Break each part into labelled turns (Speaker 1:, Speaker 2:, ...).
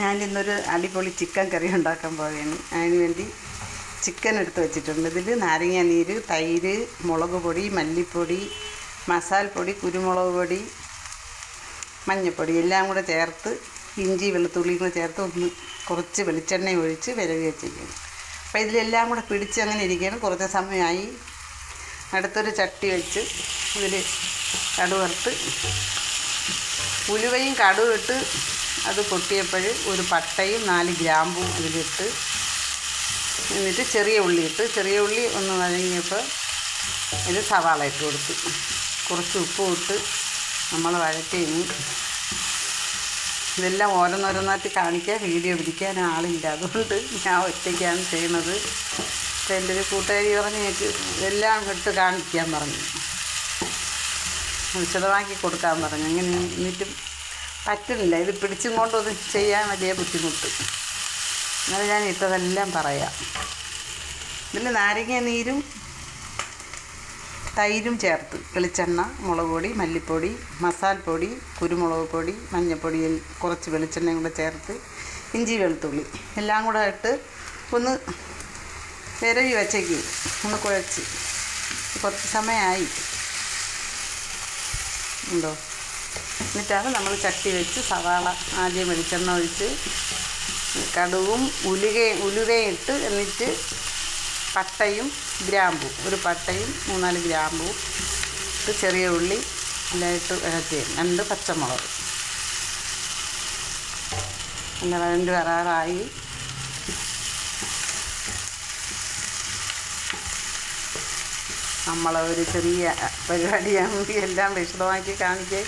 Speaker 1: ഞാനിന്നൊരു അടിപൊളി ചിക്കൻ കറി ഉണ്ടാക്കാൻ പോവുകയാണ്. അതിന് വേണ്ടി ചിക്കൻ എടുത്ത് വെച്ചിട്ടുണ്ട്. ഇതിൽ നാരങ്ങ നീര്, തൈര്, മുളക് പൊടി, മല്ലിപ്പൊടി, മസാലപ്പൊടി, കുരുമുളക് പൊടി, മഞ്ഞൾപ്പൊടി എല്ലാം കൂടെ ചേർത്ത് ഇഞ്ചി വെളുത്തുള്ളിയും കൂടെ ചേർത്ത് ഒന്ന് കുറച്ച് വെളിച്ചെണ്ണ ഒഴിച്ച് വിരവി വെച്ചിരിക്കണം. അപ്പോൾ ഇതിലെല്ലാം കൂടെ പിടിച്ച് അങ്ങനെ ഇരിക്കുകയാണ്. കുറച്ച് സമയമായി. അടുത്തൊരു ചട്ടി വെച്ച് ഇതിൽ കടുവറുത്ത് ഉലുവയും കടുവും ഇട്ട് അത് പൊട്ടിയപ്പോൾ ഒരു പട്ടയും 4 ഗ്രാമ്പും ഇതിലിട്ട്, എന്നിട്ട് ചെറിയ ഉള്ളി ഒന്ന് വഴങ്ങിയപ്പോൾ ഇത് സവാള ഇട്ട് കൊടുത്ത് കുറച്ച് ഉപ്പും ഇട്ട് നമ്മൾ വഴറ്റിയും. ഇതെല്ലാം ഓരോന്നോരോന്നായിട്ട് കാണിക്കാൻ വീഡിയോ പിടിക്കാൻ ആളില്ല, അതുകൊണ്ട് ഞാൻ ഒറ്റയ്ക്കാണ് ചെയ്യണത്. അപ്പോൾ എൻ്റെ ഒരു കൂട്ടുകാരി പറഞ്ഞ് എനിക്ക് എല്ലാം ഇട്ട് കാണിക്കാൻ പറഞ്ഞു, വിശദമാക്കി കൊടുക്കാൻ പറഞ്ഞു. അങ്ങനെ എന്നിട്ടും പറ്റുന്നില്ല, ഇത് പിടിച്ചും കൊണ്ടൊന്നും ചെയ്യാൻ വലിയ ബുദ്ധിമുട്ട്. എന്നാൽ ഞാൻ ഇട്ടതെല്ലാം പറയാം. ഇതിൽ നാരങ്ങ നീരും തൈരും ചേർത്ത് വെളിച്ചെണ്ണ, മുളക് പൊടി, മല്ലിപ്പൊടി, മസാലപ്പൊടി, കുരുമുളക് പൊടി, മഞ്ഞൾപ്പൊടി, കുറച്ച് വെളിച്ചെണ്ണയും കൂടെ ചേർത്ത് ഇഞ്ചി വെളുത്തുള്ളി എല്ലാം കൂടെ ഇട്ട് ഒന്ന് വിരവി വച്ചേക്ക്, ഒന്ന് കുഴച്ച്. കുറച്ച് സമയമായി ഉണ്ടോ. എന്നിട്ടാണ് നമ്മൾ ചട്ടി വെച്ച് സവാള ആദ്യം വെളിച്ചെണ്ണ ഒഴിച്ച് കടുവും ഉലുവയും ഇട്ട്, എന്നിട്ട് പട്ടയും ഗ്രാമ്പും, ഒരു പട്ടയും 3-4 ഗ്രാമ്പും ഇട്ട് ചെറിയ ഉള്ളി എല്ലാം ഇട്ട് ഇളക്കി 2 പച്ചമുളക് അങ്ങനെ വഴണ്ട് വരാറായി. നമ്മളൊരു ചെറിയ പരിപാടിയാണ്, എല്ലാം വിശദമാക്കി കാണിക്കാൻ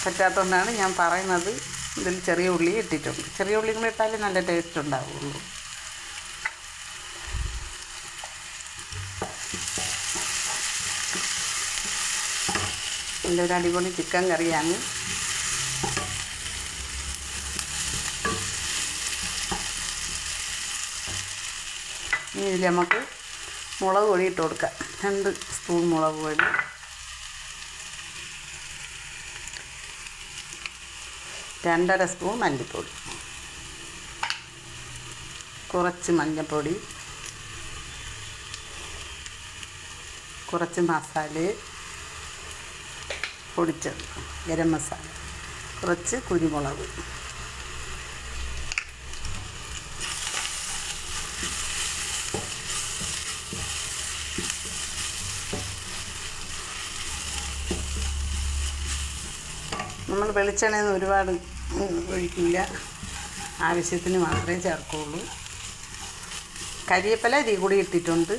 Speaker 1: പറ്റാത്തതുകൊണ്ടാണ് ഞാൻ പറയുന്നത്. ഇതിൽ ചെറിയ ഉള്ളി ഇട്ടിട്ടുണ്ട്. ചെറിയ ഉള്ളി കൂടെ ഇട്ടാലേ നല്ല ടേസ്റ്റ് ഉണ്ടാവുള്ളൂ. നല്ലൊരു അടിപൊളി ചിക്കൻ കറിയാണ്. ഇനി ഇതിൽ നമുക്ക് മുളക് പൊടി ഇട്ട് കൊടുക്കാം. 2 സ്പൂൺ മുളക് പൊടി, 2.5 സ്പൂൺ മല്ലിപ്പൊടി, കുറച്ച് മഞ്ഞൾപ്പൊടി, കുറച്ച് മസാല പൊടിച്ചത്, ഗരം മസാല, കുറച്ച് കുരുമുളക്, നമ്മൾ വെളിച്ചെണ്ണയൊന്നും ഒരുപാട് ഒഴിക്കില്ല, ആവശ്യത്തിന് മാത്രമേ ചേർക്കുള്ളൂ. കരിവേപ്പില ഇതിൽ കൂടി ഇട്ടിട്ടുണ്ട്.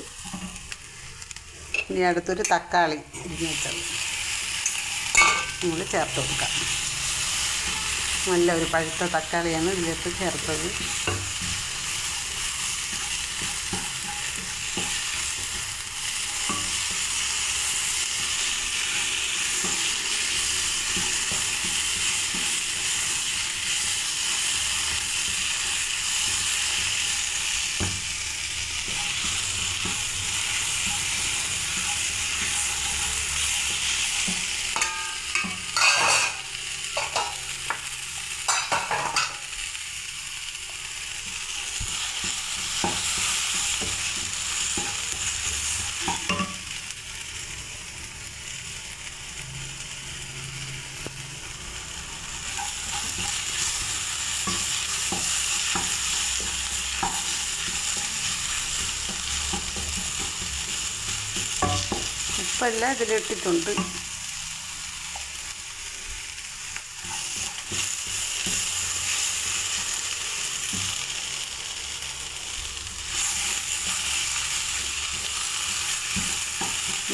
Speaker 1: ഇനി അടുത്തൊരു തക്കാളി ഇരിഞ്ഞ് വെച്ചത് നമ്മൾ ചേർത്ത് കൊടുക്കാം. നല്ല ഒരു പഴുത്ത തക്കാളിയാണ് ഇതിലേക്ക് ചേർത്തത്. ഉപ്പെല്ലാം ഇതിലിട്ടിട്ടുണ്ട്.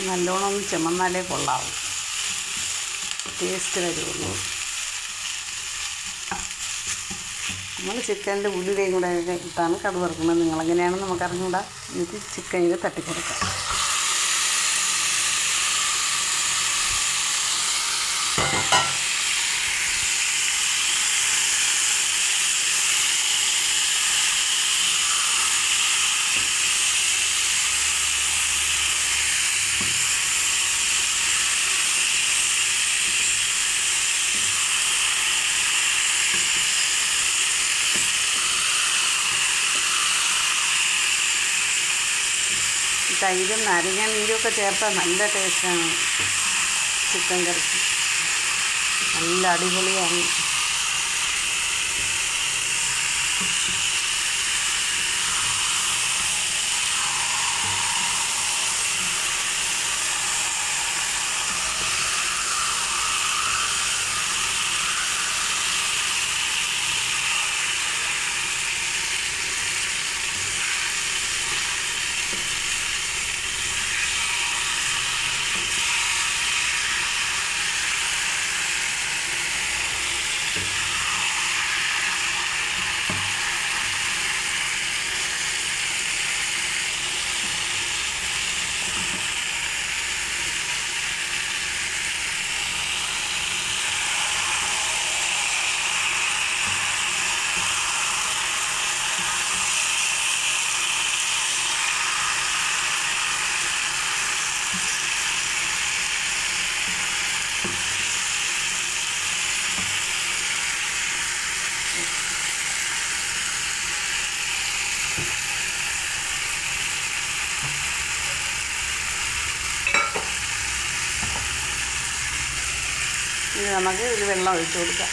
Speaker 1: നല്ലോണം ഒന്ന് ചുമന്നാലേ കൊള്ളാവും, ടേസ്റ്റ് വരുള്ളൂ. നമ്മൾ ചിക്കൻ്റെ ഉലുവയും കൂടെ ഇട്ടാണ് കടുക് വറുക്കുന്നത്. നിങ്ങളെങ്ങനെയാണെന്ന് നമുക്കറിഞ്ഞൂടാ. എന്നിട്ട് ചിക്കനിൽ തട്ടിക്കൊടുക്കാം. തൈരും നാരങ്ങ നീരുമൊക്കെ ചേർത്താൽ നല്ല ടേസ്റ്റാണ് ചിക്കൻ കറിക്ക്. നല്ല അടിപൊളിയാണ്. ഇനി നമുക്ക് ഇതിൽ വെള്ളം ഒഴിച്ച് കൊടുക്കാം.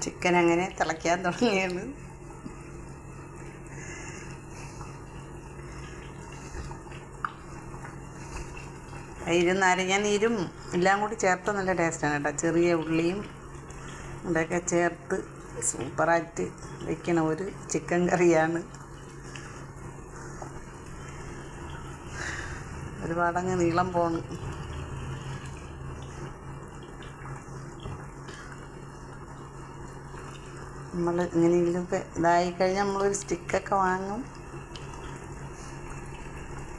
Speaker 1: ചിക്കൻ അങ്ങനെ തിളയ്ക്കാൻ തുടങ്ങിയാണ്. തൈരും നാരങ്ങ നീരും എല്ലാം കൂടി ചേർത്ത് നല്ല ടേസ്റ്റാണ് കേട്ടോ. ചെറിയ ഉള്ളിയും ഇതൊക്കെ ചേർത്ത് സൂപ്പറായിട്ട് വയ്ക്കണ ഒരു ചിക്കൻ കറിയാണ്. ഒരുപാടങ്ങ് നീളം പോണ്. നമ്മൾ എങ്ങനെയെങ്കിലുമൊക്കെ ഇതായിക്കഴിഞ്ഞാൽ നമ്മളൊരു സ്റ്റിക്കൊക്കെ വാങ്ങും.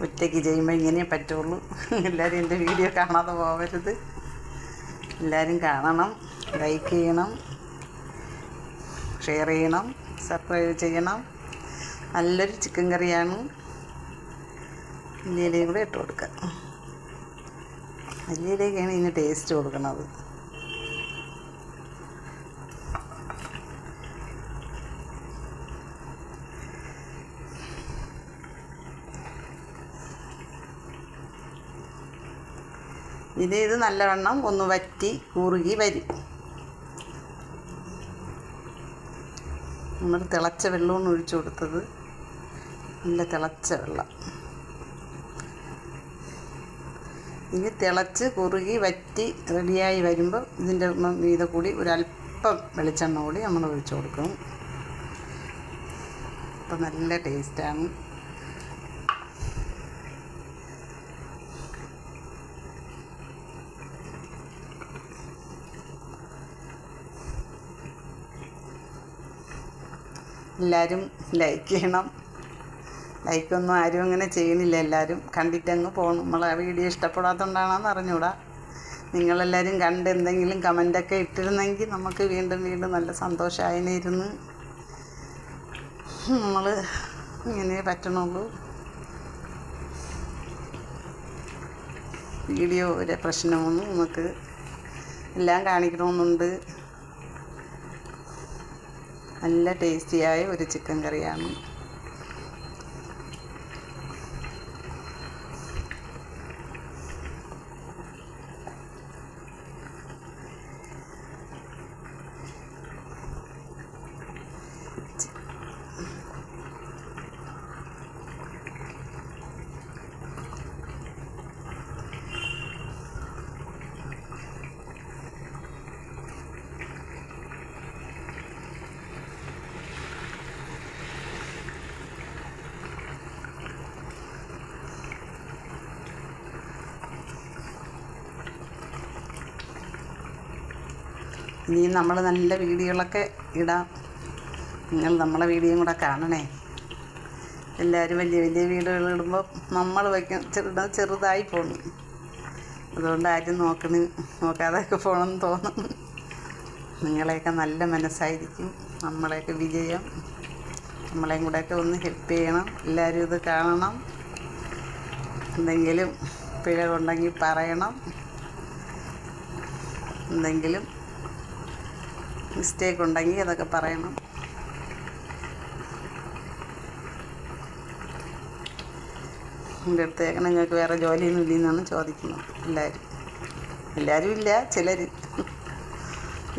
Speaker 1: ഒറ്റയ്ക്ക് ചെയ്യുമ്പോൾ ഇങ്ങനെ പറ്റുള്ളൂ. എല്ലാവരും എൻ്റെ വീഡിയോ കാണാതെ പോകരുത്. എല്ലാവരും കാണണം, ലൈക്ക് ചെയ്യണം, ഷെയർ ചെയ്യണം, സബ്സ്ക്രൈബ് ചെയ്യണം. നല്ലൊരു ചിക്കൻ കറിയാണ്. മല്ലിയിലയും കൂടെ ഇട്ട് കൊടുക്കുക. മല്ലിയിലേക്കാണ് ഇതിന് ടേസ്റ്റ് കൊടുക്കുന്നത്. ഇത് നല്ലവണ്ണം ഒന്ന് വറ്റി കുറുകി വരും. നമ്മൾ തിളച്ച വെള്ളമാണ് ഒഴിച്ചു കൊടുത്തത്. നല്ല തിളച്ച വെള്ളം. ഇനി തിളച്ച് കുറുകി വറ്റി റെഡിയായി വരുമ്പോൾ ഇതിൻ്റെ മീതെ കൂടി ഒരല്പം വെളിച്ചെണ്ണ കൂടി നമ്മൾ ഒഴിച്ചു കൊടുക്കും. അപ്പം നല്ല ടേസ്റ്റാണ്. എല്ലാവരും ലൈക്ക് ചെയ്യണം. ലൈക്കൊന്നും ആരും അങ്ങനെ ചെയ്യണില്ല. എല്ലാവരും കണ്ടിട്ടങ്ങ് പോകണം. നമ്മളെ വീഡിയോ ഇഷ്ടപ്പെടാത്തതുകൊണ്ടാണെന്ന് അറിഞ്ഞൂടാ. നിങ്ങളെല്ലാവരും കണ്ട് എന്തെങ്കിലും കമൻ്റൊക്കെ ഇട്ടിരുന്നെങ്കിൽ നമുക്ക് വീണ്ടും വീണ്ടും നല്ല സന്തോഷമായിരുന്നു. നമ്മൾ ഇങ്ങനെ പറ്റണുള്ളൂ. വീഡിയോ ഒരു പ്രശ്നമൊന്നും നമുക്ക് എല്ലാം കാണിക്കണമെന്നുണ്ട്. നല്ല ടേസ്റ്റിയായ ഒരു ചിക്കൻ കറിയാണ്. ഇനിയും നമ്മൾ നല്ല വീഡിയോകളൊക്കെ ഇടാം. നിങ്ങൾ നമ്മളെ വീഡിയോയും കൂടെ കാണണേ. എല്ലാവരും വലിയ വലിയ വീഡിയോകൾ ഇടുമ്പോൾ നമ്മൾ ചെറുതായി പോകണം. അതുകൊണ്ട് ആരും നോക്കാതെയൊക്കെ പോകണമെന്ന് തോന്നും. നിങ്ങളെയൊക്കെ നല്ല മനസ്സായിരിക്കും. നമ്മളെയൊക്കെ വിജയം. നമ്മളെയും കൂടെയൊക്കെ ഒന്ന് ഹെൽപ്പ് ചെയ്യണം. എല്ലാവരും ഇത് കാണണം. എന്തെങ്കിലും പിഴവുണ്ടെങ്കിൽ പറയണം. എന്തെങ്കിലും മിസ്റ്റേക്ക് ഉണ്ടെങ്കിൽ അതൊക്കെ പറയണം. എൻ്റെ അടുത്തേക്ക് നിങ്ങൾക്ക് വേറെ ജോലിയൊന്നും ഇല്ലെന്നാണ് ചോദിക്കുന്നത് എല്ലാവരും ഇല്ല, ചിലർ.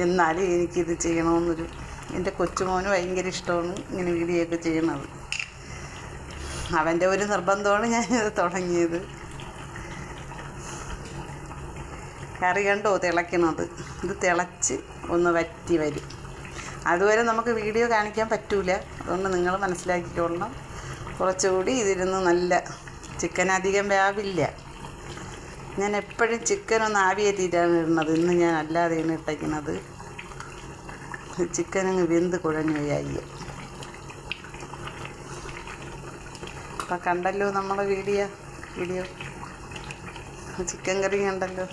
Speaker 1: എന്നാലും എനിക്കിത് ചെയ്യണമെന്നൊരു എൻ്റെ കൊച്ചുമോന് ഭയങ്കര ഇഷ്ടമാണ് ഇങ്ങനെ വീഡിയോ ഒക്കെ ചെയ്യണത്. അവൻ്റെ ഒരു നിർബന്ധമാണ് ഞാനിത് തുടങ്ങിയത്. കറി കണ്ടോ തിളയ്ക്കണത്? ഇത് തിളച്ച് ഒന്ന് വറ്റി വരും. അതുവരെ നമുക്ക് വീഡിയോ കാണിക്കാൻ പറ്റില്ല. അതുകൊണ്ട് നിങ്ങൾ മനസ്സിലാക്കിക്കൊള്ളണം. കുറച്ചുകൂടി ഇതിരുന്ന് നല്ല ചിക്കൻ അധികം വേവില്ല. ഞാൻ എപ്പോഴും ചിക്കൻ ഒന്ന് ആവിയേറ്റിയിട്ടാണ് ഇടുന്നത്. ഇന്ന് ഞാൻ അല്ലാതെയാണ് ഇട്ടേക്കുന്നത്. ചിക്കൻ അങ്ങ് വെന്ത് കുഴഞ്ഞു പോയി. അപ്പം കണ്ടല്ലോ നമ്മളെ വീഡിയോ ചിക്കൻ കറി കണ്ടല്ലോ.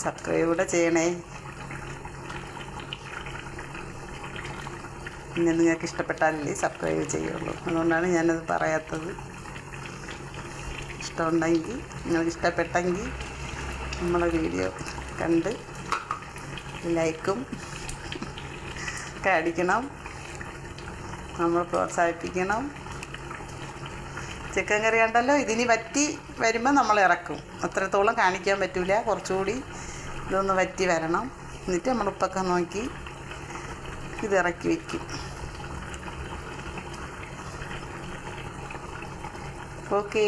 Speaker 1: സബ്സ്ക്രൈബ് കൂടെ ചെയ്യണേ. പിന്നെ നിങ്ങൾക്ക് ഇഷ്ടപ്പെട്ടാലല്ലേ സബ്സ്ക്രൈബ് ചെയ്യുള്ളൂ. അതുകൊണ്ടാണ് ഞാനത് പറയാത്തത്. ഇഷ്ടമുണ്ടെങ്കിൽ, നിങ്ങൾക്ക് ഇഷ്ടപ്പെട്ടെങ്കിൽ നമ്മളെ വീഡിയോ കണ്ട് ലൈക്കും ഒക്കെ അടിക്കണം. നമ്മൾ പ്രോത്സാഹിപ്പിക്കണം. ചിക്കൻ കറി കണ്ടല്ലോ. ഇതിനി വറ്റി വരുമ്പോൾ നമ്മൾ ഇറക്കും. അത്രത്തോളം കാണിക്കാൻ പറ്റില്ല. കുറച്ചുകൂടി ഇതൊന്ന് വറ്റി വരണം. എന്നിട്ട് നമ്മൾ ഉപ്പൊക്കെ നോക്കി ഇത് ഇറക്കി വയ്ക്കും. ഓക്കേ.